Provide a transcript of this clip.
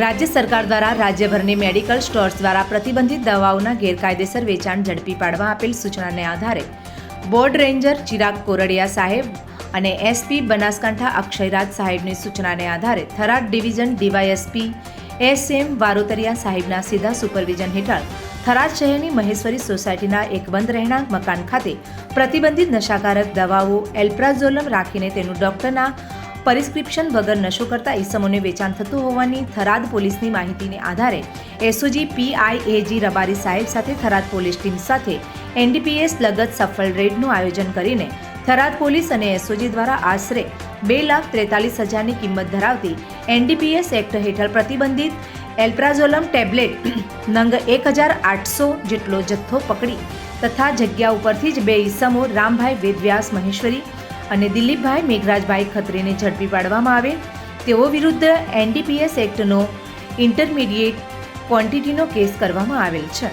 રાજ્ય સરકાર દ્વારા રાજ્યભરની મેડિકલ સ્ટોર્સ દ્વારા પ્રતિબંધિત દવાઓના ગેરકાયદેસર વેચાણ ઝડપી પાડવા આપેલ સૂચનાને આધારે બોર્ડ રેન્જર ચિરાગ કોરડિયા સાહેબ અને એસપી બનાસકાંઠા અક્ષયરાજ સાહેબની સૂચનાને આધારે Tharad division DYSP SM Varotariya સાહેબના સીધા સુપરવિઝન હેઠળ થરાદ શહેરની મહેશ્વરી સોસાયટીના એક બંધ રહેણાંક મકાન ખાતે પ્રતિબંધિત નશાકારક દવાઓ એલ્પ્રાઝોલમ રાખીને તેનું ડોક્ટરના પ્રિસ્ક્રિપ્શન વગર નશો કરતા ઈસમોને વેચાણ થતું હોવાની થરાદ પોલીસની માહિતીને આધારે એસઓજી પીઆઈએજી રબારી સાહેબ સાથે થરાદ પોલીસ ટીમ સાથે એનડીપીએસ લગત સફળ રેડનું આયોજન કરીને થરાદ પોલીસ અને એસઓજી દ્વારા આશરે 2,43,000ની કિંમત ધરાવતી એનડીપીએસ એક્ટ હેઠળ પ્રતિબંધિત એલ્પ્રાઝોલમ ટેબ્લેટ નંગ 1,800 જેટલો જથ્થો પકડી તથા જગ્યા ઉપરથી જ બે ઈસમો રામભાઈ વેદવ્યાસ મહેશ્વરી અને દિલીપભાઈ મેઘરાજભાઈ ખત્રીને ઝડપી પાડવામાં આવે તેઓ વિરુદ્ધ એનડીપીએસ એક્ટનો ઇન્ટરમીડિયેટ ક્વોન્ટિટીનો કેસ કરવામાં આવેલ છે.